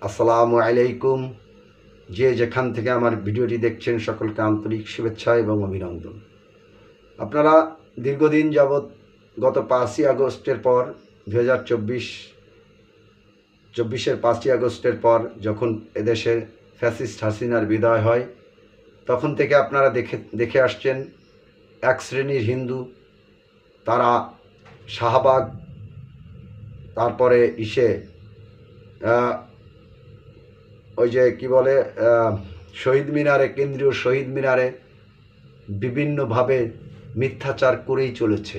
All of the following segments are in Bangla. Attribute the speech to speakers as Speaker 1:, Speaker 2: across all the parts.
Speaker 1: আসসালামু আলাইকুম। যে যেখান থেকে আমার ভিডিওটি দেখছেন সকলকে আন্তরিক শুভেচ্ছা এবং অভিনন্দন। আপনারা দীর্ঘদিন যাবৎ গত 5ই আগস্টের পর 2024-এর 5ই আগস্টের পর যখন এদেশে ফ্যাসিস্ট হাসিনার বিদায় হয়, তখন থেকে আপনারা দেখে আসছেন এক শ্রেণীর হিন্দু, তারা শাহবাগ, তারপরে ওই যে কি বলে শহীদ মিনারে, কেন্দ্রীয় শহীদ মিনারে বিভিন্নভাবে মিথ্যাচার করেই চলেছে,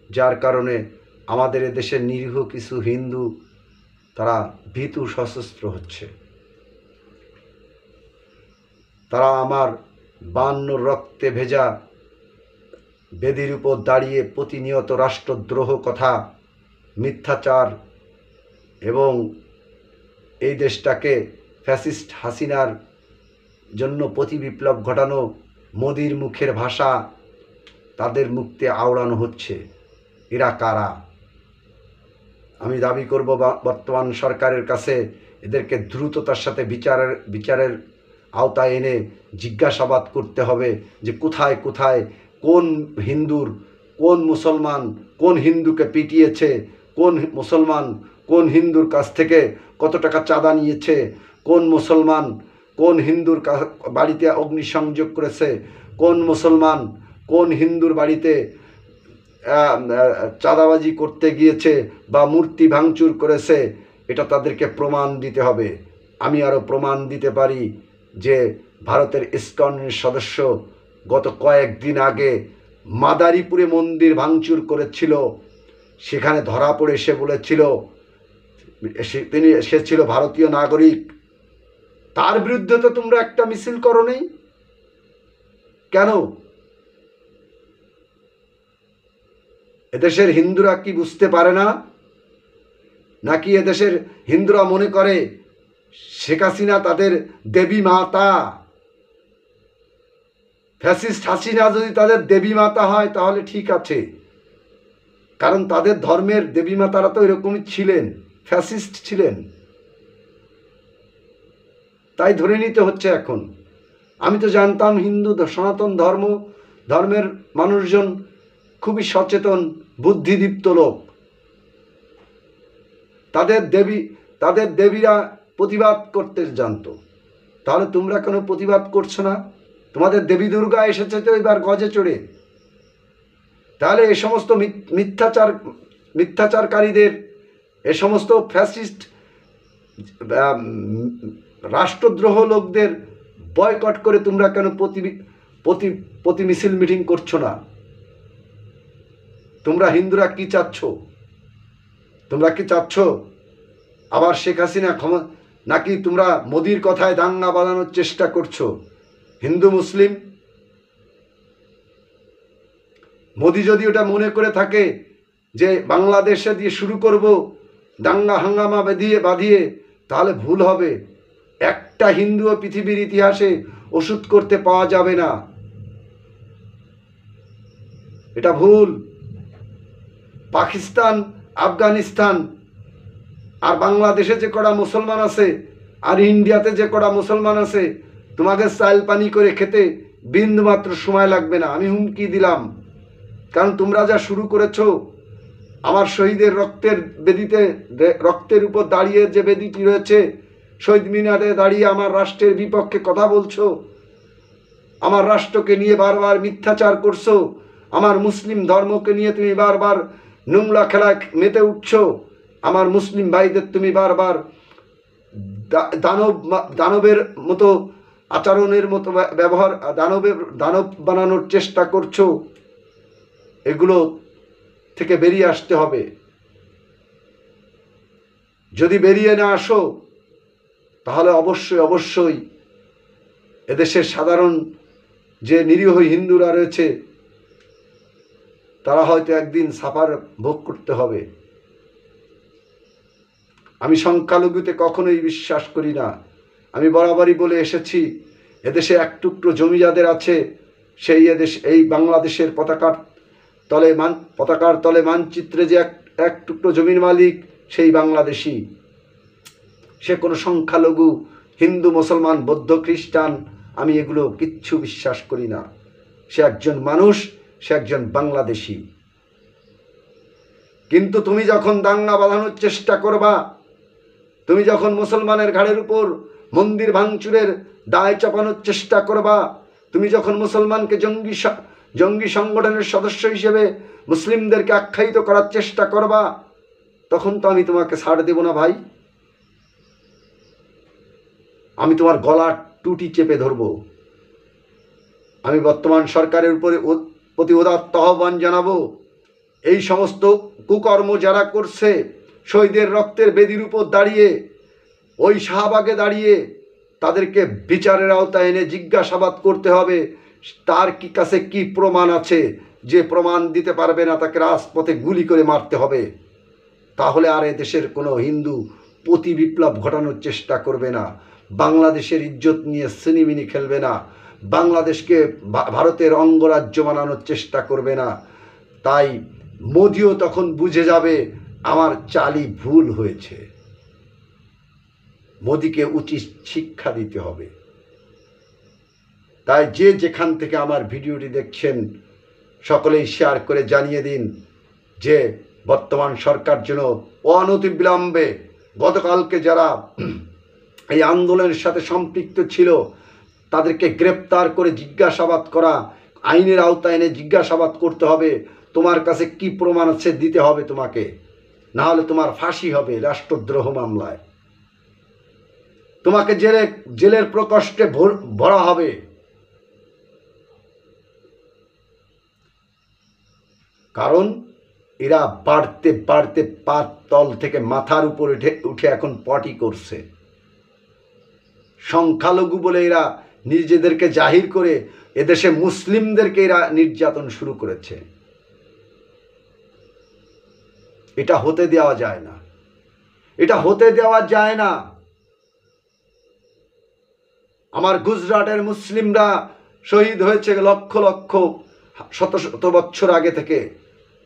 Speaker 1: যার কারণে আমাদের এদেশের নিরীহ কিছু হিন্দু তারা ভীতু সশস্ত্র হচ্ছে। তারা আমার 52 রক্তে ভেজা বেদির উপর দাঁড়িয়ে প্রতিনিয়ত রাষ্ট্রদ্রোহ কথা, মিথ্যাচার এবং এই দেশটাকে ফ্যাসিস্ট হাসিনার জন্য প্রতিবিপ্লব ঘটানো মোদির মুখের ভাষা তাদের মুখে আওড়ানো হচ্ছে। এরা কারা? আমি দাবি করব বর্তমান সরকারের কাছে এদেরকে দ্রুততার সাথে বিচারের আওতায় এনে জিজ্ঞাসাবাদ করতে হবে যে কোথায় কোথায় কোন হিন্দুর, কোন মুসলমান কোন হিন্দুকে পিটিয়েছে, কোন মুসলমান কোন হিন্দুর কাছ থেকে কত টাকা চাঁদা নিয়েছে, কোন মুসলমান কোন হিন্দুর বাড়িতে অগ্নিসংযোগ করেছে, কোন মুসলমান কোন হিন্দুর বাড়িতে চাঁদাবাজি করতে গিয়েছে বা মূর্তি ভাঙচুর করেছে। এটা তাদেরকে প্রমাণ দিতে হবে। আমি আরও প্রমাণ দিতে পারি যে ভারতের ইসকনের সদস্য গত কয়েকদিন আগে মাদারীপুরে মন্দির ভাঙচুর করেছিল, সেখানে ধরা পড়ে সে বলেছিল সে ছিল ভারতীয় নাগরিক। তার বিরুদ্ধে তো তোমরা একটা মিছিল করো নি কেন? এদেশের হিন্দুরা কি বুঝতে পারে না নাকি এদেশের হিন্দুরা মনে করে শেখ হাসিনা তাদের দেবী মাতা? ফ্যাসিস্ট হাসিনা যদি তাদের দেবী মাতা হয় তাহলে ঠিক আছে, কারণ তাদের ধর্মের দেবী মাতারা তো এরকমই ছিলেন, ফ্যাসিস্ট ছিলেন, তাই ধরে নিতে হচ্ছে এখন। আমি তো জানতাম হিন্দু সনাতন ধর্মের মানুষজন খুবই সচেতন, বুদ্ধিদীপ্ত লোক। তাদের দেবীরা প্রতিবাদ করতে জানতো। তাহলে তোমরা কেন প্রতিবাদ করছো না? তোমাদের দেবী দুর্গা এসেছে তো এবার গজে চড়ে। তাহলে এ সমস্ত মিথ্যাচারকারীদের, এ সমস্ত ফ্যাসিস্ট রাষ্ট্রদ্রোহ লোকদের বয়কট করে তোমরা কেন প্রতি মিছিল মিটিং করছো না? তোমরা হিন্দুরা কি চাচ্ছ? তোমরা কি চাচ্ছ আবার শেখ হাসিনা নাকি তোমরা মোদির কথায় দাঙ্গা বাঁধানোর চেষ্টা করছো? হিন্দু মুসলিম মোদি যদি ওটা মনে করে থাকে যে বাংলাদেশে দিয়ে শুরু করব দাঙ্গা হাঙ্গামা বাঁধিয়ে, তাহলে ভুল হবে। একটা হিন্দুও পৃথিবীর ইতিহাসে ওষুধ করতে পাওয়া যাবে না, এটা ভুল। পাকিস্তান, আফগানিস্তান আর বাংলাদেশে যে কটা মুসলমান আছে আর ইন্ডিয়াতে যে কটা মুসলমান আছে, তোমাকে চাল পানি করে খেতে বিন্দুমাত্র সময় লাগবে না, আমি হুমকি দিলাম। কারণ তোমরা যা শুরু করেছো, আমার শহীদের রক্তের উপর দাঁড়িয়ে যে বেদিটি রয়েছে, শহীদ মিনারে দাঁড়িয়ে আমার রাষ্ট্রের বিপক্ষে কথা বলছো, আমার রাষ্ট্রকে নিয়ে বারবার মিথ্যাচার করছো, আমার মুসলিম ধর্মকে নিয়ে তুমি বারবার নোংরা খেলায় মেতে উঠছো, আমার মুসলিম ভাইদের তুমি বারবার দানবের মতো আচরণের মতো ব্যবহার, দানব বানানোর চেষ্টা করছো। এগুলো থেকে বেরিয়ে আসতে হবে। যদি বেরিয়ে না আসো তাহলে অবশ্যই এদেশের সাধারণ যে নিরীহ হিন্দুরা রয়েছে তারা হয়তো একদিন সাফার ভোগ করতে হবে। আমি সংখ্যালঘুতে কখনোই বিশ্বাস করি না। আমি বরাবরই বলে এসেছি, এদেশে এক টুকরো জমি যাদের আছে, এই বাংলাদেশের পতাকার তলে মানচিত্রে যে এক টুকরো জমির মালিক সেই বাংলাদেশি। সে কোনো সংখ্যালঘু, হিন্দু, মুসলমান, বৌদ্ধ, খ্রিস্টান, আমি এগুলো কিচ্ছু বিশ্বাস করি না। সে একজন মানুষ, সে একজন বাংলাদেশি। কিন্তু তুমি যখন দাঙ্গা বাঁধানোর চেষ্টা করবা, তুমি যখন মুসলমানের ঘাড়ের উপর মন্দির ভাঙচুরের দায় চাপানোর চেষ্টা করবা, তুমি যখন মুসলমানকে জঙ্গি সংগঠনের সদস্য হিসেবে মুসলিমদেরকে আখ্যায়িত করার চেষ্টা করবা, তখন তো আমি তোমাকে ছাড় দেব না ভাই। আমি তোমার গলার টুটি চেপে ধরব। আমি বর্তমান সরকারের উপরে প্রতি উদাত্ত আহ্বান জানাবো, এই সমস্ত কুকর্ম যারা করছে, শহীদের রক্তের বেদির উপর দাঁড়িয়ে, ওই শাহবাগে দাঁড়িয়ে, তাদেরকে বিচারের আওতায় এনে জিজ্ঞাসাবাদ করতে হবে তার কি কাছে কি প্রমাণ আছে। যে প্রমাণ দিতে পারবে না তাকে রাজপথে গুলি করে মারতে হবে। তাহলে আর দেশের কোনো হিন্দু প্রতি বিপ্লব ঘটানোর চেষ্টা করবে না, বাংলাদেশের ইজ্জত নিয়ে সিনিমিনি খেলবে না, বাংলাদেশকে ভারতের অঙ্গরাজ্য বানানোর চেষ্টা করবে না। তাই মোদিও তখন বুঝে যাবে আমার চালই ভুল হয়েছে। মোদিকে উচিত শিক্ষা দিতে হবে। তাই যে যেখান থেকে আমার ভিডিওটি দেখছেন সকলেই শেয়ার করে জানিয়ে দিন যে বর্তমান সরকার যেন অনতিবিলম্বে গতকালকে যারা এই আন্দোলনের সাথে সম্পৃক্ত ছিল তাদেরকে গ্রেপ্তার করে জিজ্ঞাসাবাদ করা, আইনের আওতায় এনে জিজ্ঞাসাবাদ করতে হবে। তোমার কাছে কি প্রমাণ আছে দিতে হবে তোমাকে, না হলে তোমার ফাঁসি হবে রাষ্ট্রদ্রোহ মামলায়। তোমাকে জেলের প্রকোষ্ঠে ভরা হবে। কারণ এরা বাড়তে বাড়তে পাত তল থেকে মাথার উপর উঠে এখন পটি করছে। সংখ্যালঘু বলে এরা নিজেদেরকে জাহির করে এদেশে মুসলিমদেরকে এরা নির্যাতন শুরু করেছে। এটা হতে দেওয়া যায় না, এটা হতে দেওয়া যায় না। আমার গুজরাটের মুসলিমরা শহীদ হয়েছে লক্ষ লক্ষ শত শত বছর আগে থেকে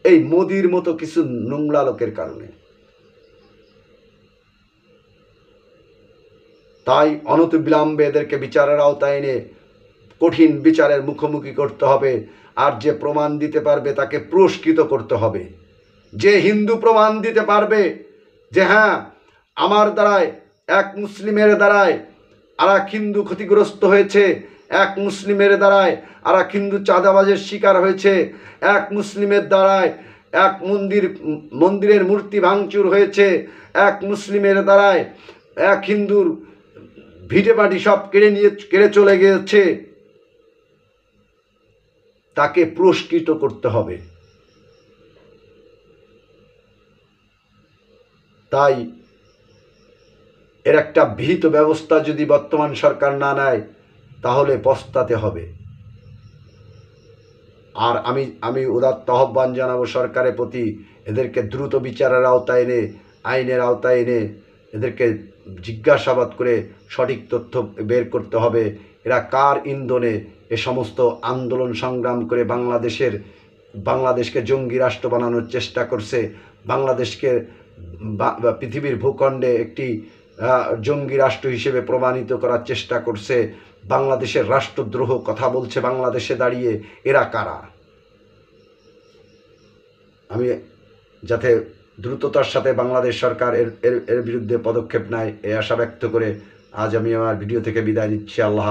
Speaker 1: এই মোদির মতো কিছু নোংরা লোকের কারণে। তাই অনতিবিলম্বে এদেরকে বিচারের আওতায় এনে কঠিন বিচারের মুখোমুখি করতে হবে। আর যে প্রমাণ দিতে পারবে তাকে পুরস্কৃত করতে হবে। যে হিন্দু প্রমাণ দিতে পারবে যে হ্যাঁ আমার দ্বারায়, এক মুসলিমের দ্বারায় আর এক হিন্দু ক্ষতিগ্রস্ত হয়েছে, এক মুসলিমের দ্বারায় আর এক হিন্দু চাঁদাবাজের শিকার হয়েছে, এক মুসলিমের দ্বারায় এক মন্দিরের মূর্তি ভাঙচুর হয়েছে, এক মুসলিমের দ্বারায় এক হিন্দুর ভিটে মাটি সব কেড়ে চলে গিয়েছে, তাকে পুরস্কৃত করতে হবে। তাই এর একটা বিহিত ব্যবস্থা যদি বর্তমান সরকার না নেয় তাহলে পস্তাতে হবে। আর আমি উদাত্ত আহ্বান জানাবো সরকারের প্রতি, এদেরকে দ্রুত বিচারের আওতায় এনে, আইনের আওতায় এনে এদেরকে জিজ্ঞাসাবাদ করে সঠিক তথ্য বের করতে হবে। এরা কার ইন্ধনে এ সমস্ত আন্দোলন সংগ্রাম করে বাংলাদেশকে জঙ্গি রাষ্ট্র বানানোর চেষ্টা করছে, বাংলাদেশকে পৃথিবীর ভূখণ্ডে একটি জঙ্গি রাষ্ট্র হিসেবে প্রমাণিত করার চেষ্টা করছে, বাংলাদেশের রাষ্ট্রদ্রোহ কথা বলছে বাংলাদেশে দাঁড়িয়ে। এরা কারা? আমি যাতে দ্রুততার সাথে বাংলাদেশ সরকার এর বিরুদ্ধে পদক্ষেপ নেয় এই আশা ব্যক্ত করে আজ আমি আমার ভিডিও থেকে বিদায় নিচ্ছি। আল্লাহ।